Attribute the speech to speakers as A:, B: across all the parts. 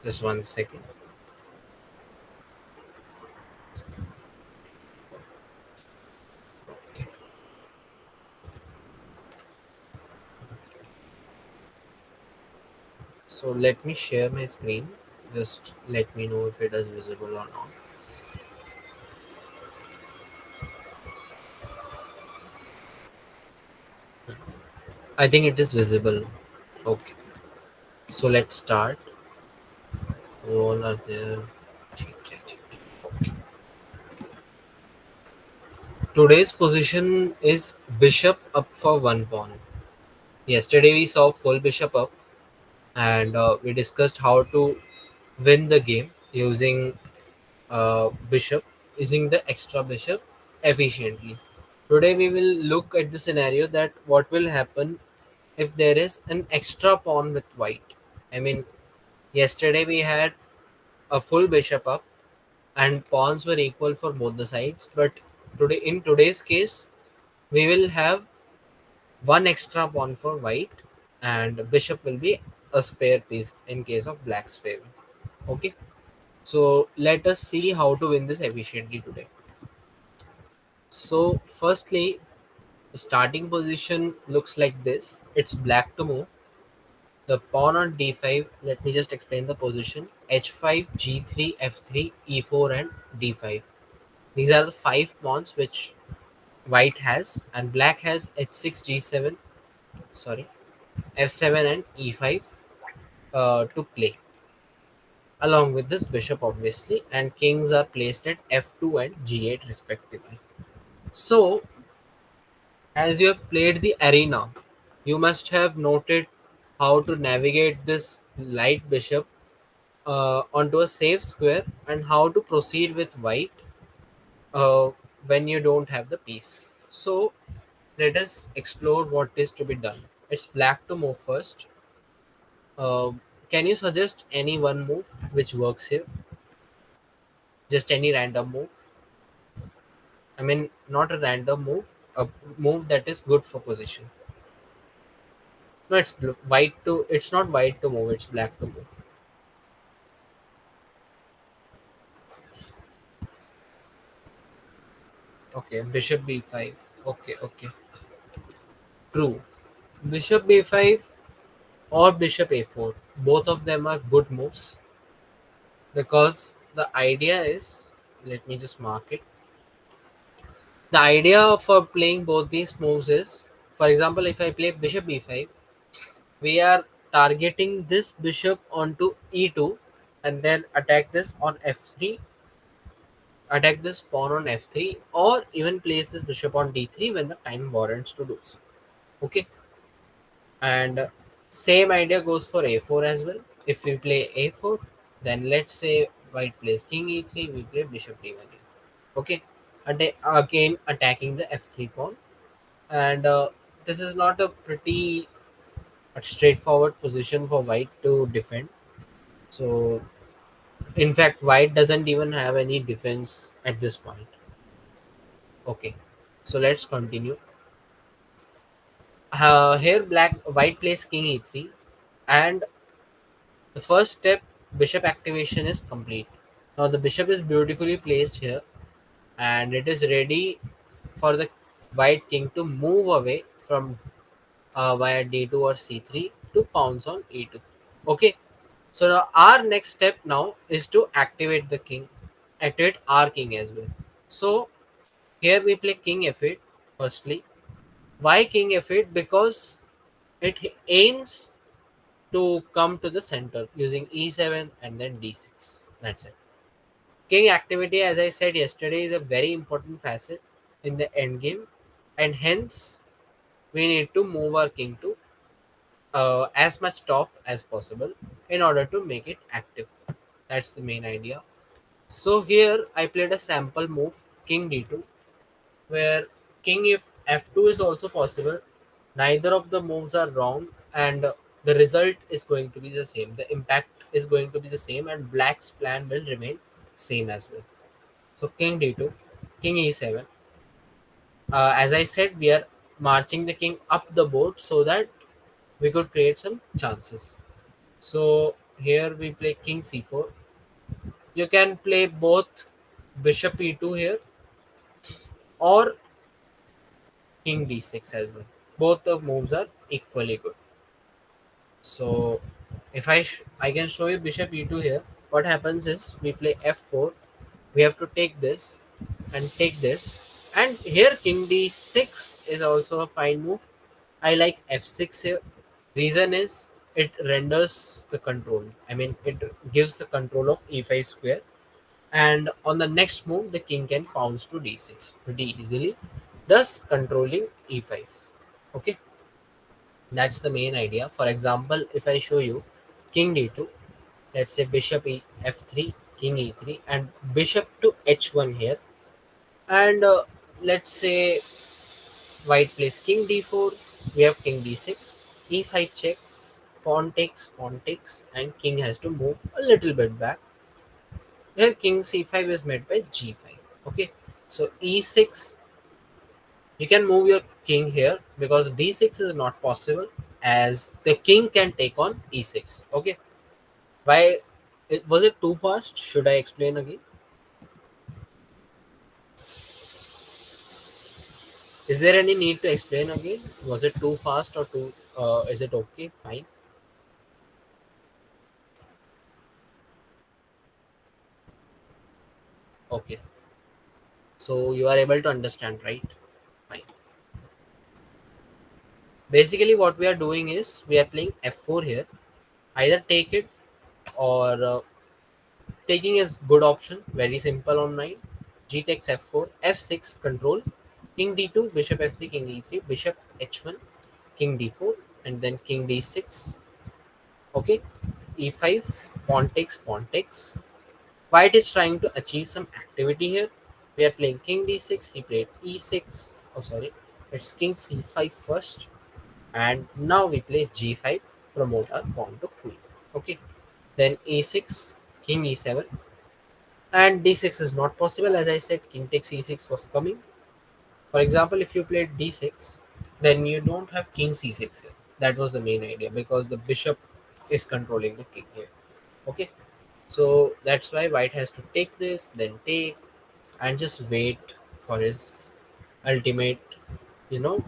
A: Just 1 second. Okay. So let me share my screen. Just let me know if it is visible or not. I think it is visible. Okay. So let's start. All are there. Okay. Today's position is bishop up for one pawn. Yesterday we saw full bishop up, and we discussed how to win the game using bishop, using the extra bishop efficiently. Today we will look at the scenario that what will happen if there is an extra pawn with white. I mean, yesterday we had a full bishop up and pawns were equal for both the sides, but today in today's case we will have one extra pawn for white, and bishop will be a spare piece in case of black's favor. Okay, so let us see how to win this efficiently today. So firstly, the starting position looks like this. It's black to move. The pawn on d5, let me just explain the position. h5, g3, f3, e4 and d5. These are the five pawns which white has, and black has h6, g7, sorry, f7 and e5 to play, along with this bishop obviously, and kings are placed at f2 and g8 respectively. So as you have played the arena, you must have noted how to navigate this light bishop onto a safe square, and how to proceed with white uh, when you don't have the piece. So let us explore what is to be done. It's black to move first. Uh, can you suggest any one move which works here? Just any random move. I mean, not a random move, a move that is good for position. No, it's white to. It's not white to move. It's black to move. Okay, bishop b5. Okay, okay, true. Bishop b5 or bishop a4. Both of them are good moves, because the idea is. Let me just mark it. The idea for playing both these moves is, for example, if I play bishop b5, we are targeting this bishop onto e2, and then attack this on f3, attack this pawn on f3, or even place this bishop on d3 when the time warrants to do so. Okay, and same idea goes for a4 as well. If we play a4, then let's say white plays king e3, we play bishop d1. Okay, again attacking the f3 pawn, and this is not a pretty straightforward position for white to defend. So in fact, white doesn't even have any defense at this point. Okay, so let's continue. Here, white plays king e3, and the first step, bishop activation, is complete. Now the bishop is beautifully placed here, and it is ready for the white king to move away from via d2 or c3 to pounce on e2. Okay, so now our next step now is to activate the king, activate our king as well. So here we play king f8 firstly. Why king f8? Because it aims to come to the center using e7 and then d6. That's it. King activity, as I said yesterday, is a very important facet in the endgame, and hence we need to move our king to as much top as possible in order to make it active. That's the main idea. So here I played a sample move, king d2, where king if f2 is also possible. Neither of the moves are wrong, and the result is going to be the same. The impact is going to be the same, and black's plan will remain same as well. So king d2, king e7. As I said, we are marching the king up the board so that we could create some chances. So here we play king c4. You can play both bishop e2 here or king d6 as well. Both the moves are equally good. So if I can show you bishop e2 here. What happens is we play f4. We have to take this and take this, and here king d6 is also a fine move. I like f6 here. Reason is it renders the control. I mean, it gives the control of e5 square, and on the next move the king can pounce to d6 pretty easily, thus controlling e5. Okay, that's the main idea. For example, if I show you king d2, let's say bishop f3, king e3, and bishop to h1 here, and let's say white plays king d4, we have king d6, e5 check, pawn takes, and king has to move a little bit back. Here king c5 is met by g5. Okay, so e6, you can move your king here because d6 is not possible, as the king can take on e6. Okay, why was it too fast? Should I explain again? Is there any need to explain again? Was it too fast or too? Is it okay? Fine. Okay. So you are able to understand, right? Fine. Basically, what we are doing is we are playing f4 here. Either take it or taking is good option. Very simple on nine. G takes f4, f6 control, king d2, bishop f3, king e3, bishop h1, king d4, and then king d6. Okay, e5, pawn takes. White is trying to achieve some activity here. We are playing king d6, he played e6. Oh, sorry, it's king c5 first, and now we play g5, promote our pawn to queen. Okay, then e6, king e7, and d6 is not possible. As I said, king takes e6 was coming. For example, if you played d6, then you don't have king c6 here. That was the main idea because the bishop is controlling the king here. Okay, so that's why white has to take this, then take, and just wait for his ultimate, you know,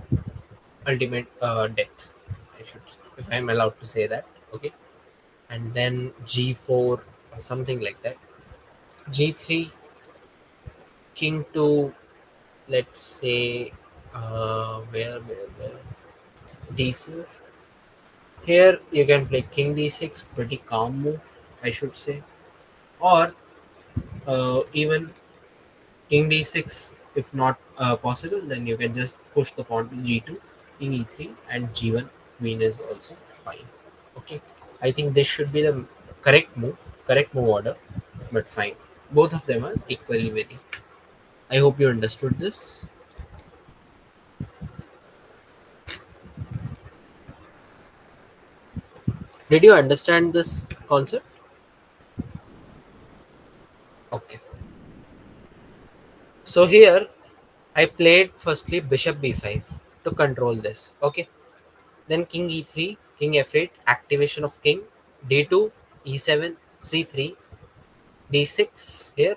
A: ultimate death. I should, if I'm allowed to say that. Okay, and then g4 or something like that. G3, king to, let's say, where d4. Here you can play king d6, pretty calm move, I should say, or even king d6. If not possible, then you can just push the pawn to g2, king e3, and g1 queen is also fine. Okay, I think this should be the correct move order, but fine. Both of them are equally very. I hope you understood this. Did you understand this concept? Okay. So here I played firstly bishop b5 to control this. Okay. Then king e3, king f8, activation of king, d2, e7, c3, d6 here,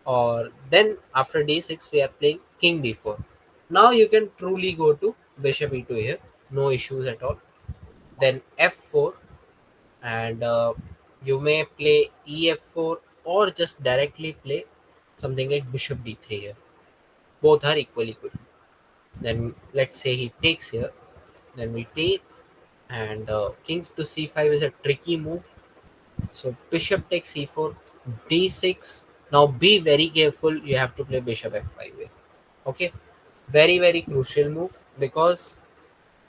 A: or then after d6 we are playing king d4. Now you can truly go to bishop e2 here, no issues at all. Then f4, and you may play ef4 or just directly play something like bishop d3 here. Both are equally good. Then let's say he takes here, then we take, and king to c5 is a tricky move. So bishop takes c4, d6. Now be very careful. You have to play bishop f5 here. Okay, very crucial move because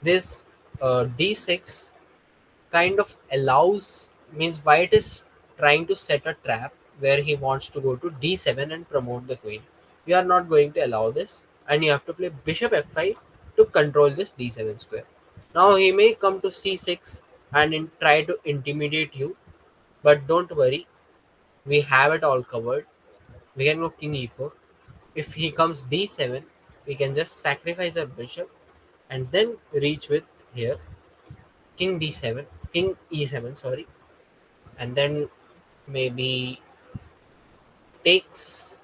A: this d6 kind of allows, means white is trying to set a trap where he wants to go to d7 and promote the queen. We are not going to allow this, and you have to play bishop f5 to control this d7 square. Now he may come to c6 and try to intimidate you, but don't worry, we have it all covered. We can go king e4. If he comes d7, we can just sacrifice our bishop and then reach with here king d7, king e7, sorry, and then maybe takes.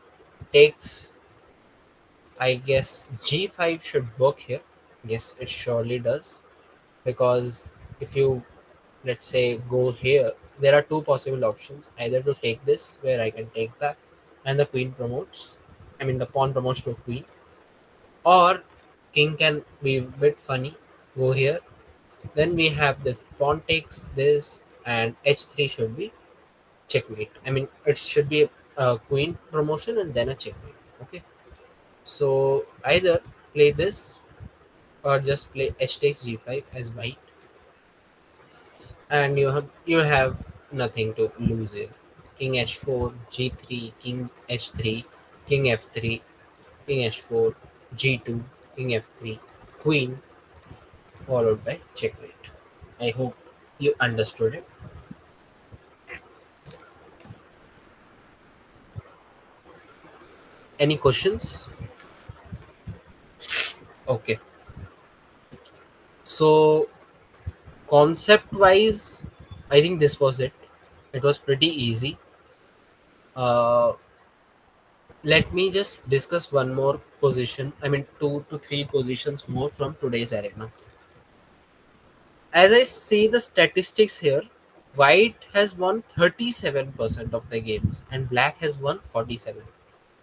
A: I guess g5 should work here. Yes, it surely does, because if you, let's say, go here, there are two possible options: either to take this, where I can take back and the queen promotes, I mean the pawn promotes to queen, or king can be a bit funny, go here, then we have this pawn takes this, and h3 should be checkmate. I mean, it should be a queen promotion and then a checkmate. Okay, so either play this or just play h takes g5 as white, and you have nothing to lose here. King h4, g3, king h3, king f3, king h4, g2, king f3, queen, followed by checkmate. I hope you understood it. Any questions? Okay, so concept wise, I think this was it. It was pretty easy. Uh, Let me just discuss one more position. I mean, two to three positions more from today's arena. As I see the statistics here, white has won 37% of the games and black has won 47.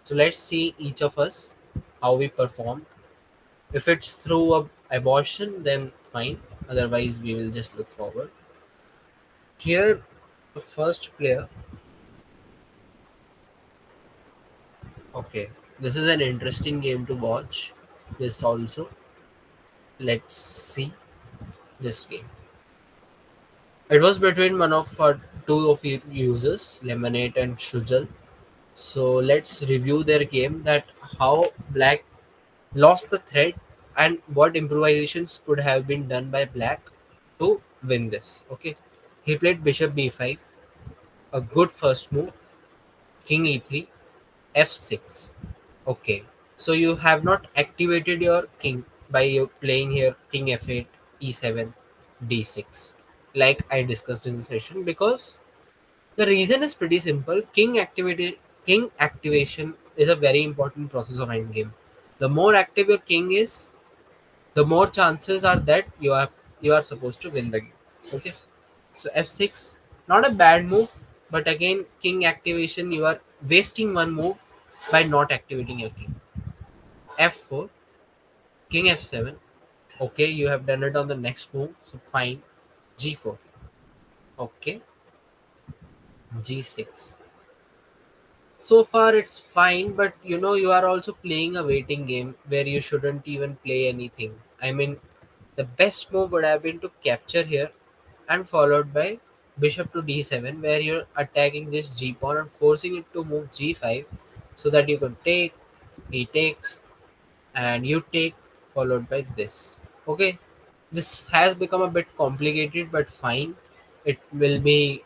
A: So let's see each of us how we perform. If it's through a abortion, then fine. Otherwise, we will just look forward. Here, the first player. Okay, this is an interesting game to watch. This also. Let's see this game. It was between one of two of your users, Lemonade and Shujal. So let's review their game. That how Black lost the thread and what improvisations could have been done by Black to win this. Okay, he played Bishop B5, a good first move. King E3, F6. Okay, so you have not activated your king by you playing here King F8, E7, D6, like I discussed in the session, because the reason is pretty simple. King activation is a very important process of endgame. The more active your king is, the more chances are that you are supposed to win the game. Okay. So f6, not a bad move, but again king activation, you are wasting one move by not activating your king. F4, king f7. Okay, you have done it on the next move, so fine. G4. Okay, G6. So far it's fine, but you are also playing a waiting game where you shouldn't even play anything. I mean, the best move would have been to capture here and followed by bishop to d7, where you're attacking this g pawn and forcing it to move g5 so that you can take, he takes, and you take, followed by this. Okay, this has become a bit complicated, but fine. It will be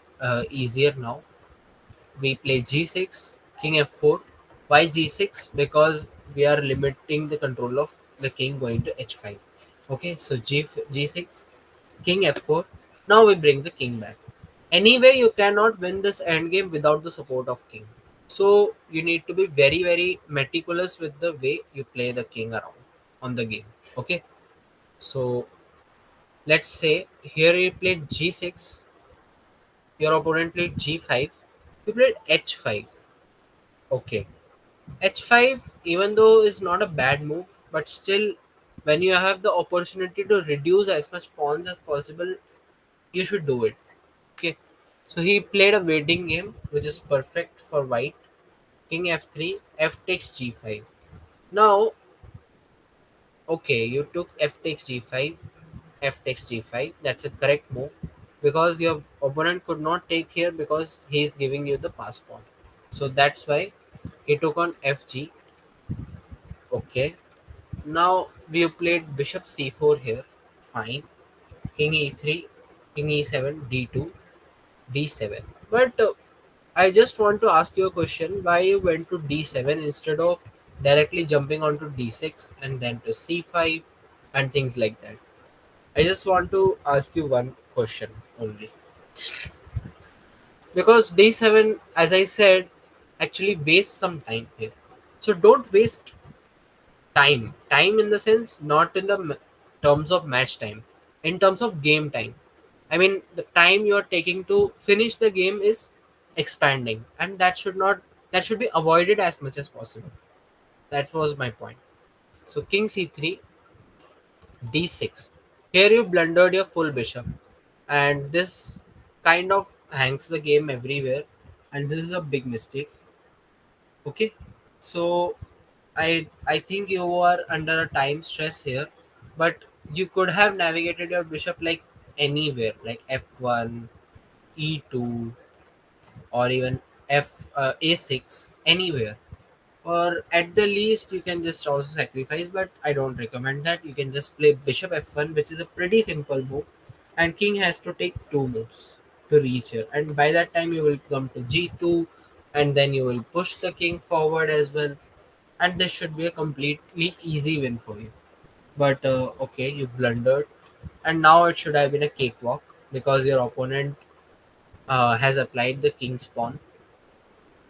A: easier now. We play g6, king f4. Why g6? Because we are limiting the control of the king going to h5. Okay, so g6, king f4. Now we bring the king back. Anyway, you cannot win this endgame without the support of king. So you need to be very, very meticulous with the way you play the king around on the game. Okay, so let's say here you played g6, your opponent played g5, you played h5. Okay, h5, even though is not a bad move, but still, when you have the opportunity to reduce as much pawns as possible, you should do it. Okay, so he played a waiting game, which is perfect for white. King f3, f takes g5. Now, okay, you took f takes g5, f takes g5. That's a correct move, because your opponent could not take here because he is giving you the pass pawn. So that's why he took on fg. Okay, now we played bishop c4 here. Fine. King e3, king e7, d2, d7. But I just want to ask you a question: why you went to d7 instead of directly jumping onto d6 and then to c5 and things like that? I just want to ask you one question only. because d7, as I said, actually wastes some time here. So don't waste time in the sense, not in the terms of match time, in terms of game time. I mean, the time you are taking to finish the game is expanding, and that should be avoided as much as possible. That was my point. So king c3, d6. Here you blundered your full bishop, and this kind of hangs the game everywhere, and this is a big mistake. Okay, so I think you are under a time stress here, but you could have navigated your bishop like anywhere, like f1, e2, or even a6, anywhere. Or at the least, you can just also sacrifice, but I don't recommend that. You can just play bishop f1, which is a pretty simple move, and king has to take two moves to reach here. And by that time, you will come to g2, and then you will push the king forward as well. And this should be a completely easy win for you. But okay, you blundered, and now it should have been a cakewalk because your opponent has applied the king's pawn.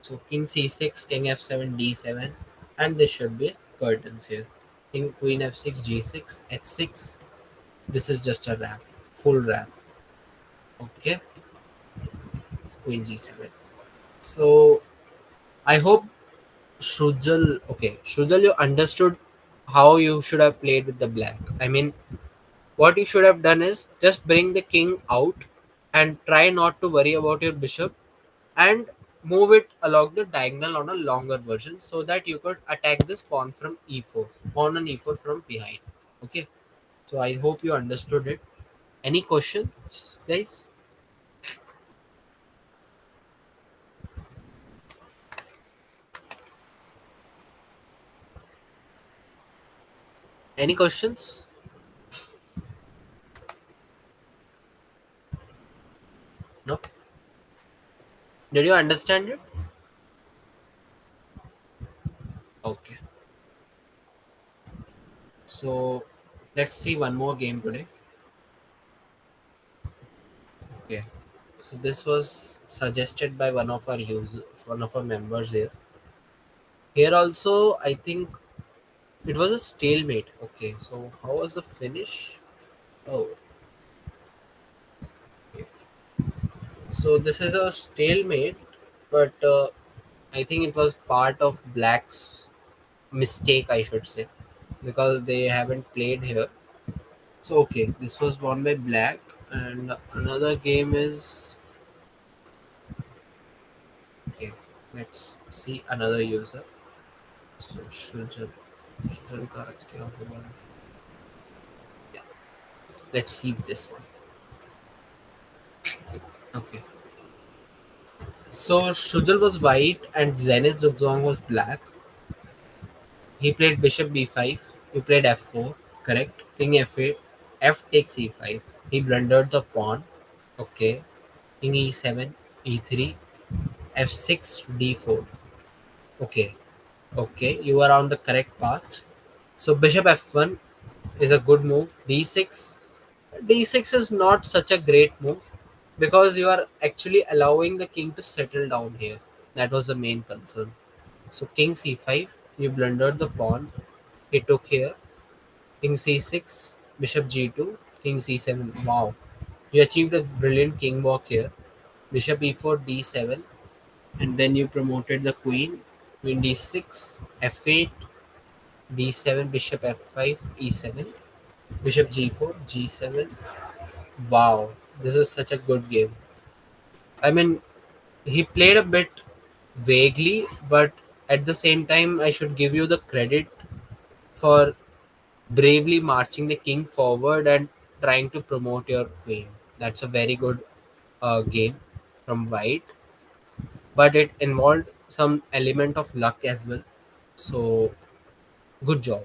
A: So king c6, king f7, d7, and this should be curtains here. King queen f6, g6, h6. This is just a wrap, full wrap. Okay, queen g7. So I hope Shrujal, you understood how you should have played with the black. I mean, what you should have done is just bring the king out and try not to worry about your bishop, and move it along the diagonal on a longer version so that you could attack this pawn from e4, pawn on e4 from behind. Okay, so I hope you understood it. Any questions, guys? Any questions? No. Did you understand it? Okay, so let's see one more game today. Okay, so this was suggested by one of our members here. Here also, I think it was a stalemate. Okay, so how was the finish? Oh, okay. So this is a stalemate, but I think it was part of Black's mistake, I should say, because they haven't played here. So okay, this was won by Black, and another game is okay. Let's see another user. So Shrujal का आज क्या हुआ? Yeah, let's see this one. Okay, so Shrujal was white and Zenith Zugzwang was black. He played bishop b5. You played f4. Correct. King f8. F takes e5. He blundered the pawn. Okay. King e7. e3. f6 d4. Okay. Okay. You are on the correct path. So bishop f1 is a good move. d6. d6 is not such a great move because you are actually allowing the king to settle down here. That was the main concern. So king c5. You blundered the pawn. He took here. King c6, bishop g2, king c7. Wow, you achieved a brilliant king walk here. Bishop e4, d7, and then you promoted the queen. Queen d6, f8, d7, bishop f5, e7, bishop g4, g7. Wow, this is such a good game. I mean, he played a bit vaguely, but at the same time, I should give you the credit for bravely marching the king forward and trying to promote your queen. That's a very good game from white, but it involved some element of luck as well. So, good job.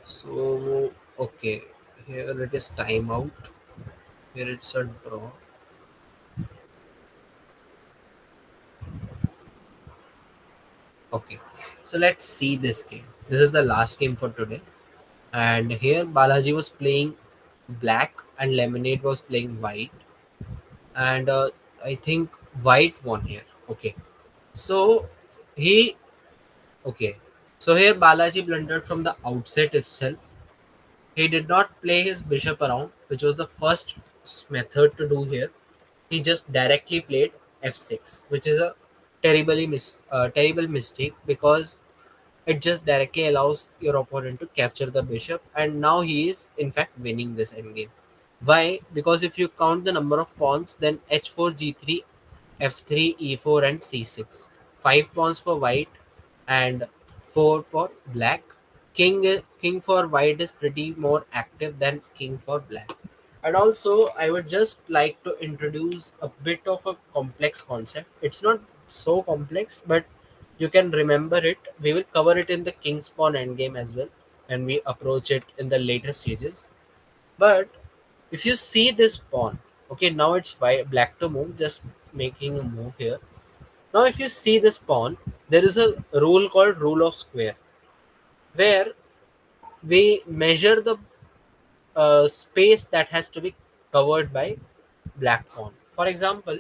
A: So, okay, here it is timeout. Here it's a draw. Okay, so let's see this game. This is the last game for today. And here Balaji was playing black and Lemonade was playing white. And I think white won here. Okay. So he okay. So here Balaji blundered from the outset itself. He did not play his bishop around, which was the first method to do here. He just directly played f6, which is a terrible mistake because it just directly allows your opponent to capture the bishop, and now he is in fact winning this endgame. Why? Because if you count the number of pawns, then h4, g3, f3, e4, and c6. Five pawns for white and four for black. King for white is pretty more active than king for black. And also, I would just like to introduce a bit of a complex concept. It's not so complex, but you can remember it. We will cover it in the King's Pawn endgame as well when we approach it in the later stages. But if you see this pawn, okay, now it's black to move, just making a move here. Now, if you see this pawn, there is a rule called rule of square, where we measure the space that has to be covered by black pawn. For example,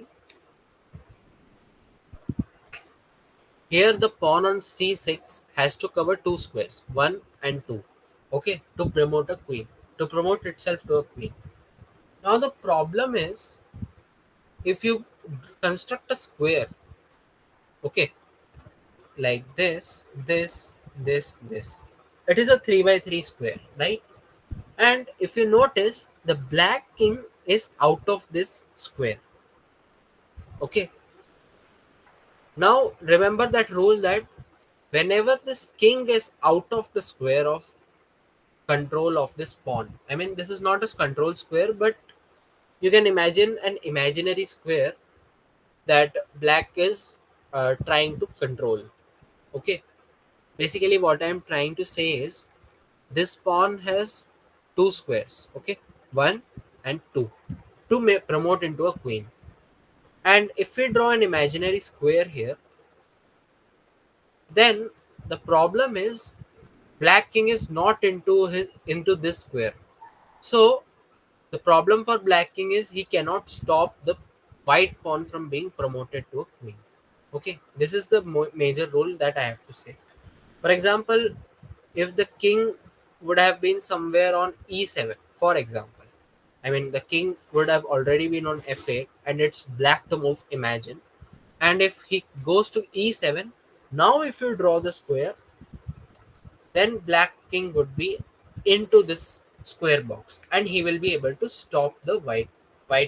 A: here the pawn on c6 has to cover two squares, 1 and 2, okay, to promote a queen, to promote itself to a queen. Now the problem is, if you construct a square, okay, like this, it is a 3 by 3 square, right? And if you notice, the black king is out of this square, okay. Now remember that rule that whenever this king is out of the square of control of this pawn, I mean, this is not a control square, but you can imagine an imaginary square that black is trying to control, okay. Basically what I'm trying to say is, this pawn has two squares, okay, 1 and 2, to promote into a queen. And if we draw an imaginary square here, then the problem is black king is not into this square. So the problem for black king is he cannot stop the white pawn from being promoted to a queen. Okay, this is the major rule that I have to say. For example, if the king would have been somewhere on e7, for example, I mean, the king would have already been on f8 and it's black to move, imagine. And if he goes to e7, now if you draw the square, then black king would be into this square box and he will be able to stop the white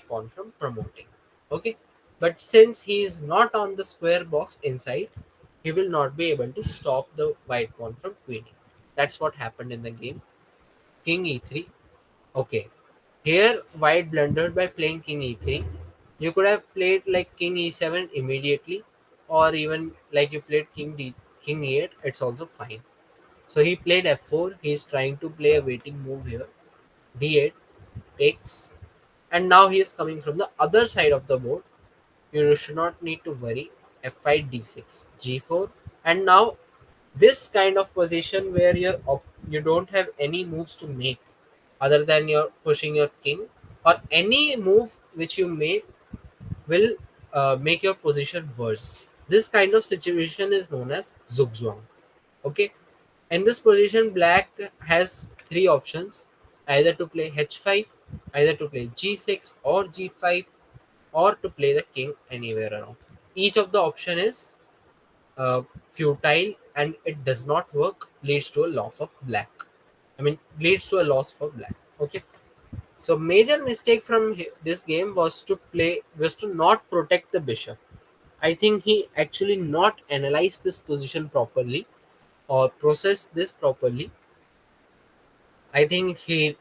A: pawn from promoting, okay. But since he is not on the square box inside, he will not be able to stop the white pawn from queening. That's what happened in the game. King e3, okay. Here white blundered by playing king e3. You could have played like king e7 immediately, or even like you played king e8, it's also fine. So he played f4. He's trying to play a waiting move here. d8 takes, and now he is coming from the other side of the board. You should not need to worry. f5 d6 g4, and now this kind of position where you don't have any moves to make other than you're pushing your king, or any move which you make will make your position worse. This kind of situation is known as zugzwang. Okay, in this position, black has three options: either to play h5, either to play g6 or g5, or to play the king anywhere around. Each of the option is futile and it does not work, leads to a loss of black. I mean, leads to a loss for black. Okay. So major mistake from this game was to not protect the bishop. I think he actually not analyzed this position properly or processed this properly. I think he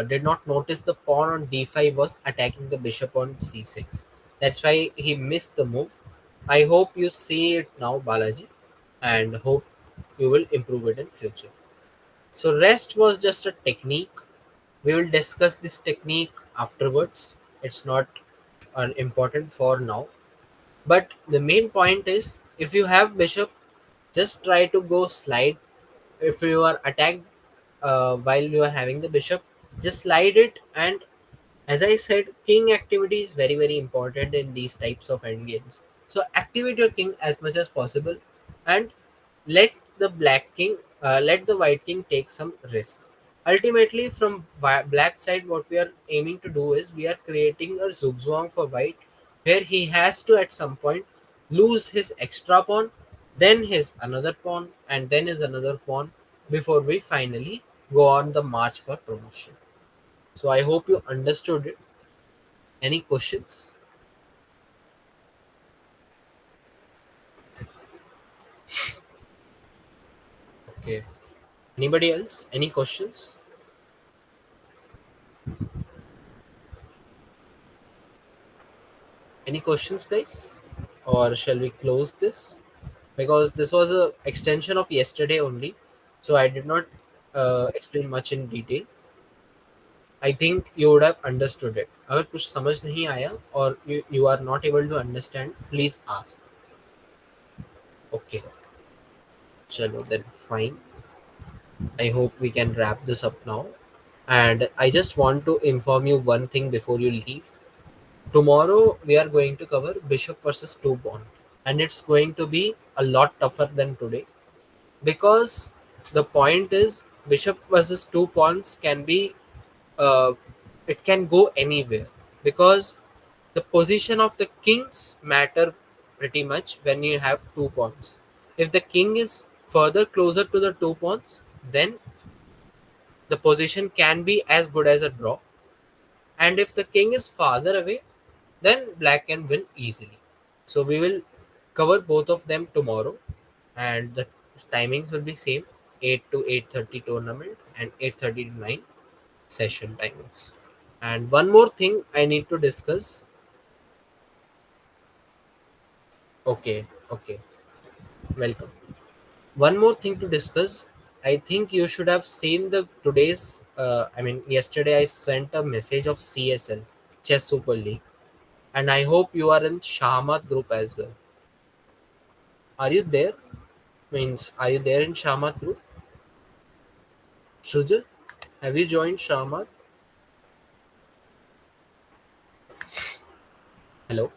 A: did not notice the pawn on d5 was attacking the bishop on c6. That's why he missed the move. I hope you see it now, Balaji, and hope you will improve it in future. So rest was just a technique. We will discuss this technique afterwards. It's not important for now. But the main point is, if you have bishop, just try to go slide if you are attacked while you are having the bishop, just slide it. And as I said, king activity is very very important in these types of end games. So activate your king as much as possible, and let let the white king take some risk. Ultimately, from black side, what we are aiming to do is we are creating a zugzwang for white, where he has to at some point lose his extra pawn, then his another pawn, and then his another pawn before we finally go on the march for promotion. So I hope you understood it. Any questions? Okay. Anybody else? Any questions? Any questions, guys? Or shall we close this? Because this was a extension of yesterday only, so I did not explain much in detail. I think you would have understood it. अगर कुछ समझ नहीं आया or you are not able to understand, please ask. Okay, चलो then fine. I hope we can wrap this up now. And I just want to inform you one thing before you leave. Tomorrow we are going to cover Bishop versus two pawn, and it's going to be a lot tougher than today, because the point is Bishop versus two pawns can be uh, it can go anywhere, because the position of the kings matter pretty much when you have two pawns. If the king is further closer to the two pawns, then the position can be as good as a draw. And if the king is farther away, then black can win easily. So we will cover both of them tomorrow, and the timings will be same, 8 to 8:30 tournament and 8:30 to 9 session timings. And one more thing I need to discuss. Okay, okay, welcome. One more thing to discuss. I think you should have seen the today's. I mean, yesterday I sent a message of CSL, Chess Super League, and I hope you are in Shahmat group as well. Are you there? Means, are you there in Shahmat group? Shuja, have you joined Shahmat? Hello.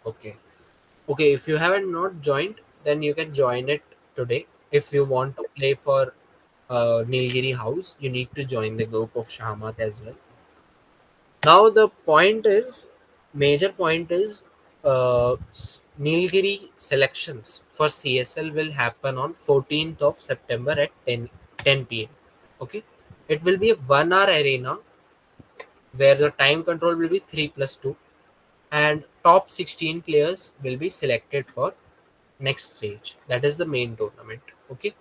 A: Okay. Okay. If you haven't not joined, then you can join it today. If you want to play for Nilgiri House, you need to join the group of Shahmat as well. Now the point is, major point is, Nilgiri selections for CSL will happen on 14th of September at 10 p.m. Okay, it will be a 1 hour arena where the time control will be 3 plus 2, and top 16 players will be selected for next stage. That is the main tournament. Okay,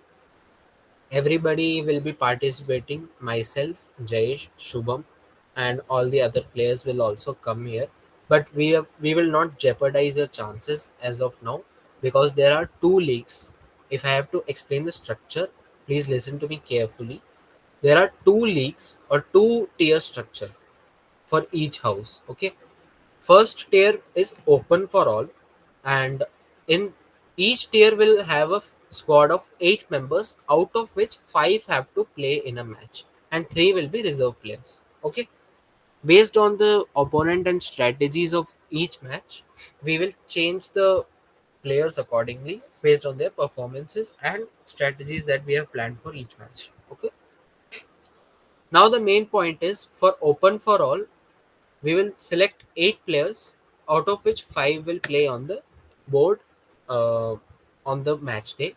A: everybody will be participating. Myself, Jayesh, Shubham, and all the other players will also come here. But we will not jeopardize your chances as of now, because there are two leagues. If I have to explain the structure, please listen to me carefully. There are two leagues or two tier structure for each house. Okay, first tier is open for all, and in each tier will have a squad of 8 members, out of which 5 have to play in a match and 3 will be reserve players. Okay, based on the opponent and strategies of each match, we will change the players accordingly based on their performances and strategies that we have planned for each match. Okay, now the main point is, for open for all, we will select 8 players, out of which 5 will play on the board uh, on the match day,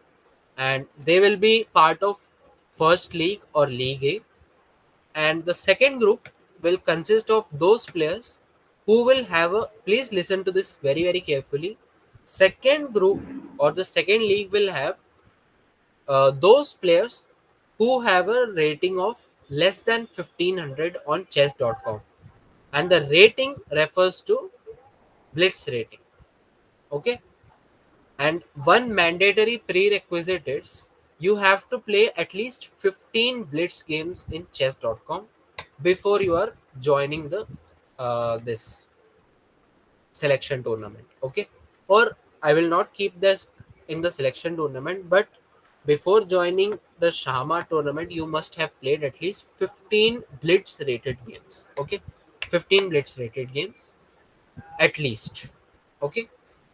A: and they will be part of first league or league A. And the second group will consist of those players who will have a, please listen to this very very carefully. Second group or the second league will have those players who have a rating of less than 1500 on chess.com, and the rating refers to blitz rating. Okay, and one mandatory prerequisite is, you have to play at least 15 blitz games in chess.com before you are joining the this selection tournament. Okay, or I will not keep this in the selection tournament, but before joining the Shama tournament, you must have played at least 15 blitz rated games. Okay, 15 blitz rated games at least. Okay,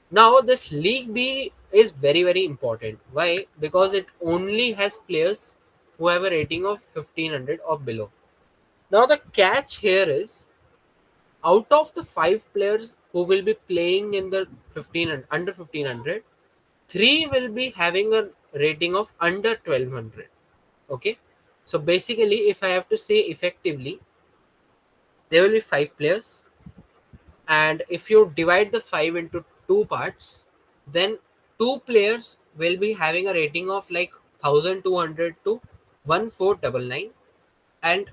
A: now this League B is very very important. Why? Because it only has players who have a rating of 1500 or below. Now the catch here is, out of the five players who will be playing in the 15 and under 1500, three will be having a rating of under 1200. Okay, so basically if I have to say effectively, there will be five players, and if you divide the five into two parts, then two players will be having a rating of like 1200 to 1499, and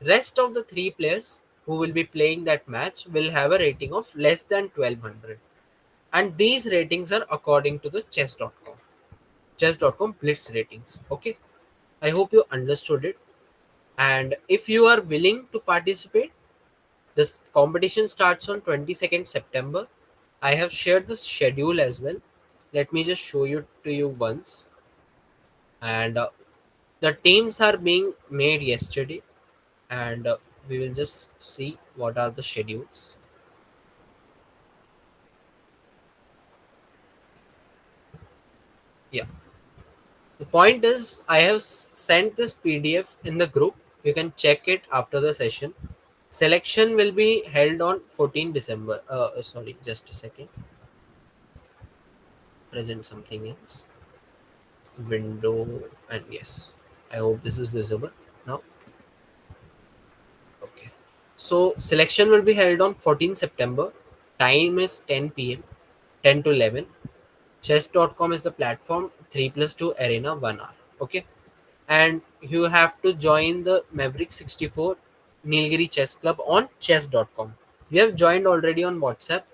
A: rest of the three players who will be playing that match will have a rating of less than 1200, and these ratings are according to the chess.com blitz ratings. Okay, I hope you understood it. And if you are willing to participate, this competition starts on 22nd September. I have shared the schedule as well. Let me just show you to you once. And the teams are being made yesterday, and we will just see what are the schedules. Yeah. The point is, I have sent this PDF in the group. You can check it after the session. Selection will be held on 14 December. Sorry, just a second. Present something else. Window, and yes. I hope this is visible now. Okay. So selection will be held on 14 September. Time is 10 p.m. 10 to 11. Chess.com is the platform. 3 plus 2 arena 1 hour. Okay. And you have to join the Mavericks 64 Nilgiri Chess Club on chess.com. We have joined already on WhatsApp.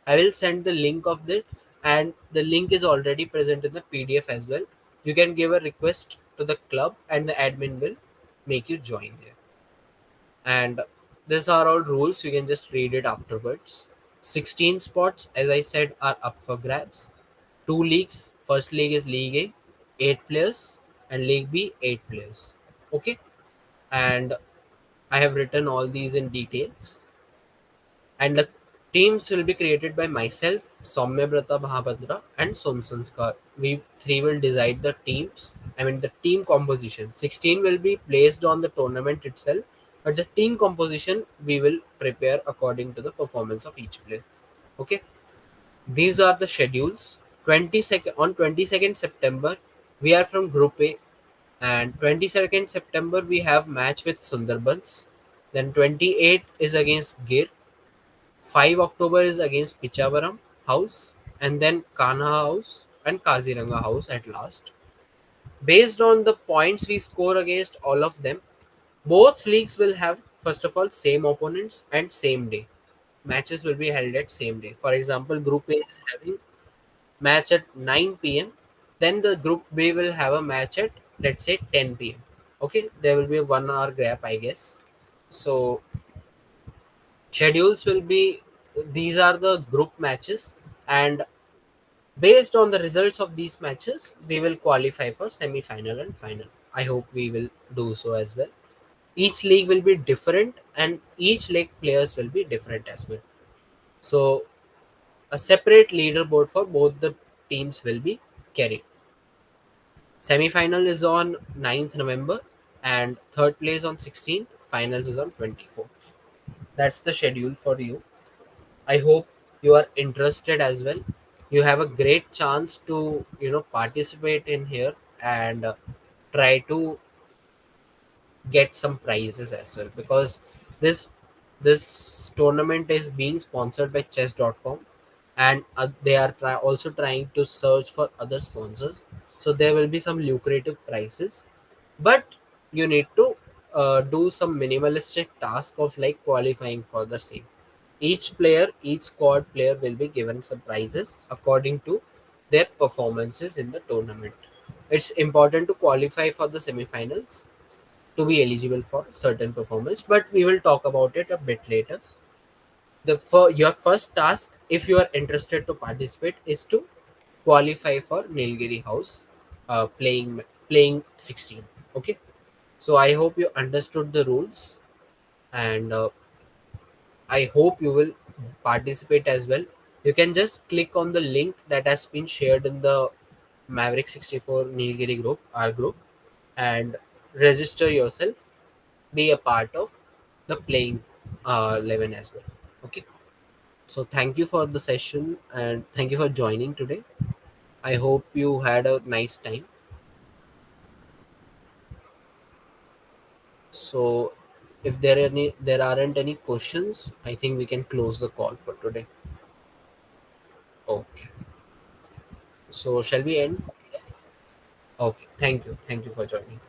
A: I will send the link of this, and the link is already present in the PDF as well. You can give a request to the club, and the admin will make you join there. And these are all rules. You can just read it afterwards. 16 spots, as I said, are up for grabs. Two leagues. First league is League A, 8 players, and League B, 8 players. Okay, and I have written all these in details. And the teams will be created by myself, Soumya Brata Mahabhadra, and Som Sanskar. We three will decide the teams. I mean the team composition. 16 will be placed on the tournament itself, but the team composition we will prepare according to the performance of each player. Okay. These are the schedules. 22nd on 22nd September, we are from Group A, and 22nd September we have match with Sundarbans. Then 28th is against Gir. 5 October is against Pichavaram House, and then Kanha House and Kaziranga House at last. Based on the points we score against all of them, both leagues will have, first of all, same opponents and same day. Matches will be held at same day. For example, Group A is having match at 9 p.m. Then the Group B will have a match at, let's say, 10 p.m. Okay, there will be a 1 hour gap, I guess. So schedules will be, these are the group matches, and based on the results of these matches we will qualify for semi final and final. I hope we will do so as well. Each league will be different, and each league players will be different as well. So a separate leaderboard for both the teams will be carried. Semi final is on 9th November, and third place on 16th, finals is on 24th. That's the schedule for you. I hope you are interested as well. You have a great chance to participate in here, and try to get some prizes as well, because this this tournament is being sponsored by chess.com, and they are also trying to search for other sponsors, so there will be some lucrative prizes. But you need to do some minimalistic task of like qualifying for the same. Each squad player will be given some prizes according to their performances in the tournament. It's important to qualify for the semifinals to be eligible for certain performance, but we will talk about it a bit later. Your first task, if you are interested to participate, is to qualify for Nilgiri House, playing 16. Okay, so I hope you understood the rules, and I hope you will participate as well. You can just click on the link that has been shared in the Maverick 64 Nilgiri group, our group, and register yourself, be a part of the playing 11 as well. Okay, so thank you for the session and thank you for joining today. I hope you had a nice time. So if there aren't any questions, I think we can close the call for today. Okay, so shall we end? Okay, thank you for joining.